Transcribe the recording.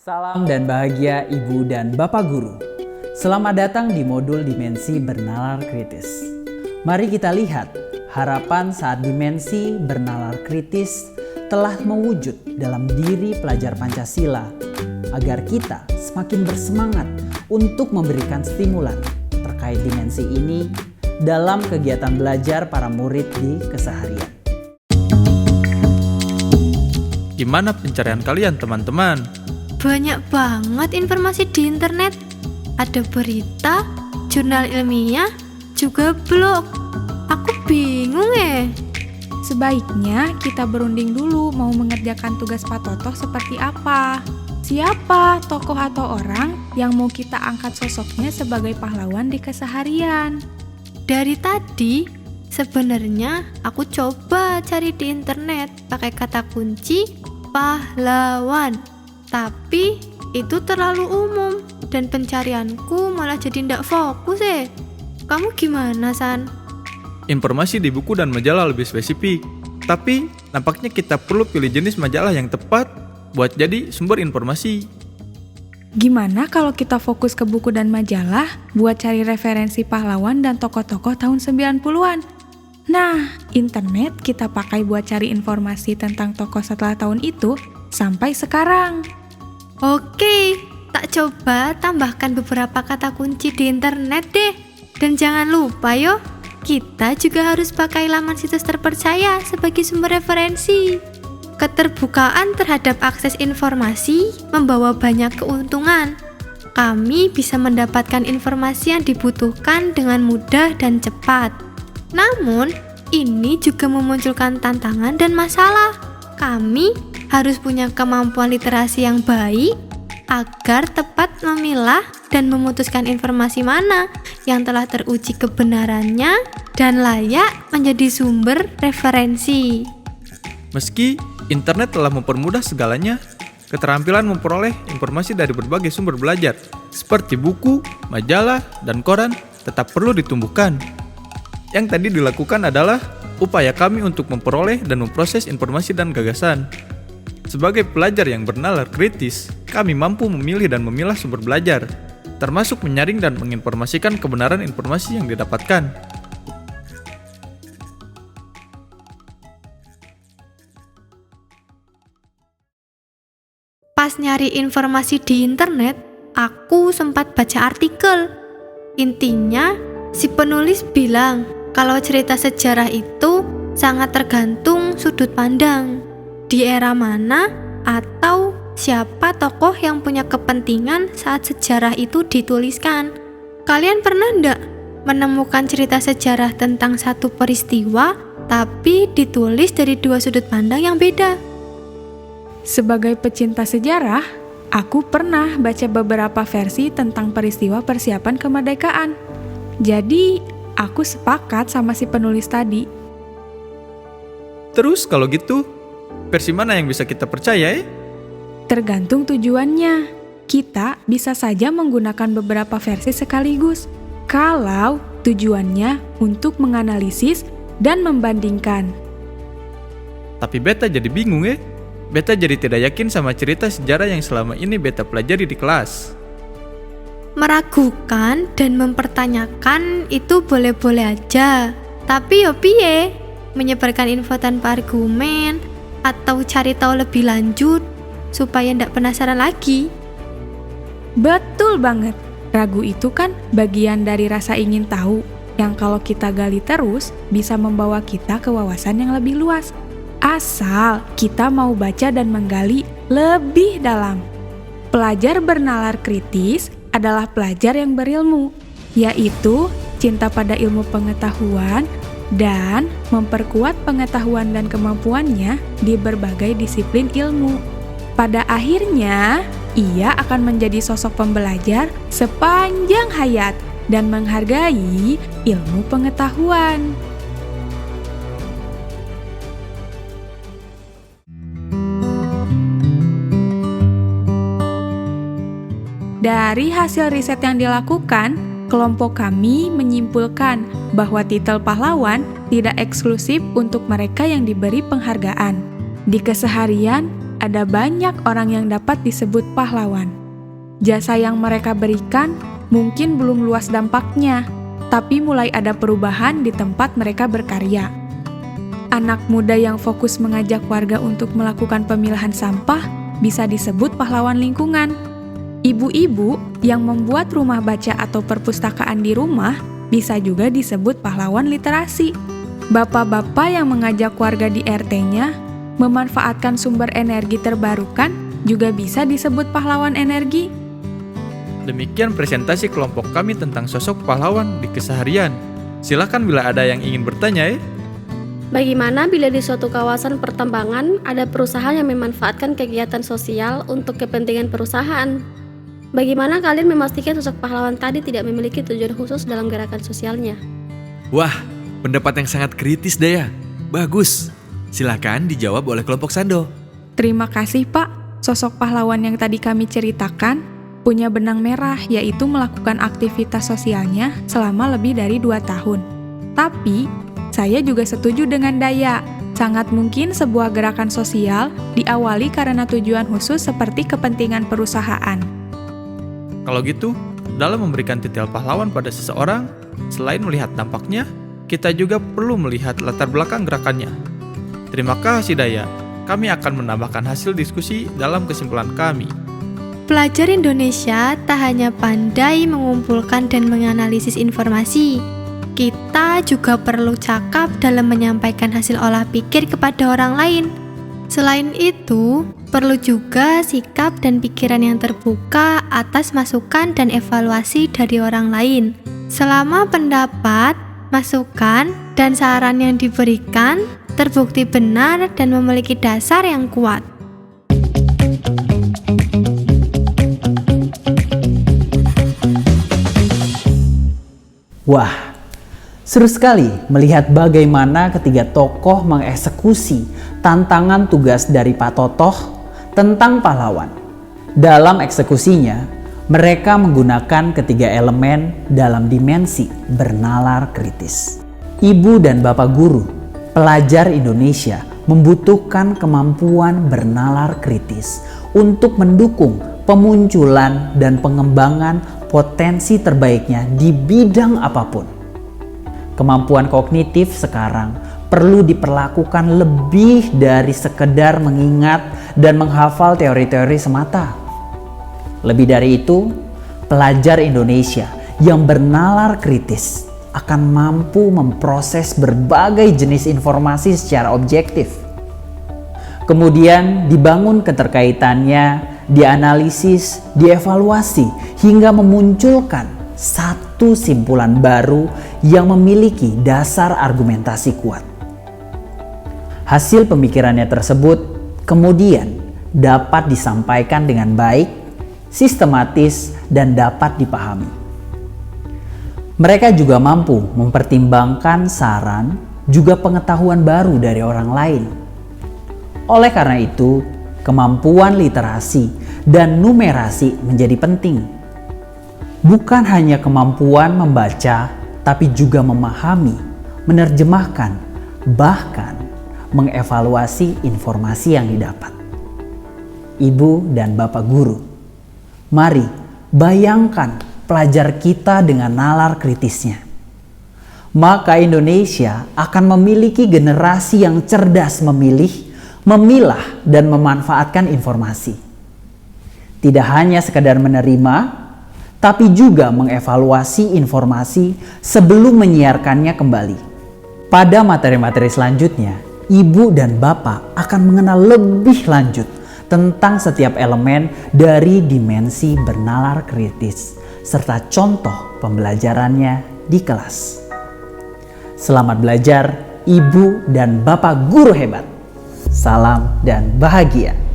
Salam dan bahagia Ibu dan Bapak Guru. Selamat datang di modul Dimensi Bernalar Kritis. Mari kita lihat harapan saat dimensi bernalar kritis telah mewujud dalam diri pelajar Pancasila agar kita semakin bersemangat untuk memberikan stimulan terkait dimensi ini dalam kegiatan belajar para murid di keseharian. Gimana pencarian kalian teman-teman? Banyak banget informasi di internet. Ada berita, jurnal ilmiah, juga blog. Aku bingung Sebaiknya kita berunding dulu mau mengerjakan tugas Pak Toto seperti apa. Siapa tokoh atau orang yang mau kita angkat sosoknya sebagai pahlawan di keseharian? Dari tadi, sebenarnya aku coba cari di internet pakai kata kunci pahlawan. Tapi itu terlalu umum dan pencarianku malah jadi ndak fokus Kamu gimana, San? Informasi di buku dan majalah lebih spesifik. Tapi nampaknya kita perlu pilih jenis majalah yang tepat buat jadi sumber informasi. Gimana kalau kita fokus ke buku dan majalah buat cari referensi pahlawan dan tokoh-tokoh tahun 90-an? Nah, internet kita pakai buat cari informasi tentang tokoh setelah tahun itu sampai sekarang. Oke, tak coba tambahkan beberapa kata kunci di internet deh. Dan jangan lupa kita juga harus pakai laman situs terpercaya sebagai sumber referensi. Keterbukaan terhadap akses informasi membawa banyak keuntungan. Kami bisa mendapatkan informasi yang dibutuhkan dengan mudah dan cepat. Namun, ini juga memunculkan tantangan dan masalah. Kami harus punya kemampuan literasi yang baik agar tepat memilah dan memutuskan informasi mana yang telah teruji kebenarannya dan layak menjadi sumber referensi. Meski internet telah mempermudah segalanya, keterampilan memperoleh informasi dari berbagai sumber belajar seperti buku, majalah, dan koran tetap perlu ditumbuhkan. Yang tadi dilakukan adalah upaya kami untuk memperoleh dan memproses informasi dan gagasan. Sebagai pelajar yang bernalar kritis, kami mampu memilih dan memilah sumber belajar, termasuk menyaring dan menginformasikan kebenaran informasi yang didapatkan. Pas nyari informasi di internet, aku sempat baca artikel. Intinya, si penulis bilang kalau cerita sejarah itu sangat tergantung sudut pandang. Di era mana atau siapa tokoh yang punya kepentingan saat sejarah itu dituliskan. Kalian pernah ndak menemukan cerita sejarah tentang satu peristiwa tapi ditulis dari dua sudut pandang yang beda? Sebagai pecinta sejarah, aku pernah baca beberapa versi tentang peristiwa persiapan kemerdekaan. Jadi, aku sepakat sama si penulis tadi. Terus kalau gitu, versi mana yang bisa kita percaya? Tergantung tujuannya. Kita bisa saja menggunakan beberapa versi sekaligus. Kalau tujuannya untuk menganalisis dan membandingkan. Tapi beta jadi bingung Beta jadi tidak yakin sama cerita sejarah yang selama ini beta pelajari di kelas. Meragukan dan mempertanyakan itu boleh-boleh aja. Tapi piye? Menyebarkan info tanpa argumen atau cari tahu lebih lanjut supaya ndak penasaran lagi. Betul banget. Ragu itu kan bagian dari rasa ingin tahu yang kalau kita gali terus bisa membawa kita ke wawasan yang lebih luas. Asal kita mau baca dan menggali lebih dalam. Pelajar bernalar kritis adalah pelajar yang berilmu, yaitu cinta pada ilmu pengetahuan dan memperkuat pengetahuan dan kemampuannya di berbagai disiplin ilmu. Pada akhirnya, ia akan menjadi sosok pembelajar sepanjang hayat dan menghargai ilmu pengetahuan. Dari hasil riset yang dilakukan, kelompok kami menyimpulkan bahwa titel pahlawan tidak eksklusif untuk mereka yang diberi penghargaan. Di keseharian, ada banyak orang yang dapat disebut pahlawan. Jasa yang mereka berikan mungkin belum luas dampaknya, tapi mulai ada perubahan di tempat mereka berkarya. Anak muda yang fokus mengajak warga untuk melakukan pemilahan sampah bisa disebut pahlawan lingkungan. Ibu-ibu yang membuat rumah baca atau perpustakaan di rumah bisa juga disebut pahlawan literasi. Bapak-bapak yang mengajak warga di RT-nya memanfaatkan sumber energi terbarukan juga bisa disebut pahlawan energi. Demikian presentasi kelompok kami tentang sosok pahlawan di keseharian. Silakan bila ada yang ingin bertanya. Bagaimana bila di suatu kawasan pertambangan ada perusahaan yang memanfaatkan kegiatan sosial untuk kepentingan perusahaan? Bagaimana kalian memastikan sosok pahlawan tadi tidak memiliki tujuan khusus dalam gerakan sosialnya? Wah, pendapat yang sangat kritis, Daya. Bagus. Silakan dijawab oleh kelompok Sando. Terima kasih, Pak. Sosok pahlawan yang tadi kami ceritakan punya benang merah, yaitu melakukan aktivitas sosialnya selama lebih dari 2 tahun. Tapi, saya juga setuju dengan Daya. Sangat mungkin sebuah gerakan sosial diawali karena tujuan khusus seperti kepentingan perusahaan. Kalau gitu, dalam memberikan titel pahlawan pada seseorang, selain melihat dampaknya, kita juga perlu melihat latar belakang gerakannya. Terima kasih Daya. Kami akan menambahkan hasil diskusi dalam kesimpulan kami. Pelajar Indonesia tak hanya pandai mengumpulkan dan menganalisis informasi, kita juga perlu cakap dalam menyampaikan hasil olah pikir kepada orang lain. Selain itu, perlu juga sikap dan pikiran yang terbuka atas masukan dan evaluasi dari orang lain. Selama pendapat, masukan, dan saran yang diberikan terbukti benar dan memiliki dasar yang kuat. Wah, seru sekali melihat bagaimana ketiga tokoh mengeksekusi tantangan tugas dari Pak Totoh tentang pahlawan. Dalam eksekusinya, mereka menggunakan ketiga elemen dalam dimensi bernalar kritis. Ibu dan Bapak guru, pelajar Indonesia membutuhkan kemampuan bernalar kritis untuk mendukung pemunculan dan pengembangan potensi terbaiknya di bidang apapun. Kemampuan kognitif sekarang perlu diperlakukan lebih dari sekedar mengingat dan menghafal teori-teori semata. Lebih dari itu, pelajar Indonesia yang bernalar kritis akan mampu memproses berbagai jenis informasi secara objektif. Kemudian dibangun keterkaitannya, dianalisis, dievaluasi, hingga memunculkan satu simpulan baru yang memiliki dasar argumentasi kuat. Hasil pemikirannya tersebut kemudian dapat disampaikan dengan baik, sistematis, dan dapat dipahami. Mereka juga mampu mempertimbangkan saran, juga pengetahuan baru dari orang lain. Oleh karena itu, kemampuan literasi dan numerasi menjadi penting. Bukan hanya kemampuan membaca, tapi juga memahami, menerjemahkan, bahkan mengevaluasi informasi yang didapat. Ibu dan Bapak guru, mari bayangkan pelajar kita dengan nalar kritisnya. Maka Indonesia akan memiliki generasi yang cerdas memilih, memilah, dan memanfaatkan informasi. Tidak hanya sekadar menerima, tapi juga mengevaluasi informasi sebelum menyiarkannya kembali. Pada materi-materi selanjutnya, Ibu dan Bapak akan mengenal lebih lanjut tentang setiap elemen dari dimensi bernalar kritis, serta contoh pembelajarannya di kelas. Selamat belajar, Ibu dan Bapak guru hebat. Salam dan bahagia.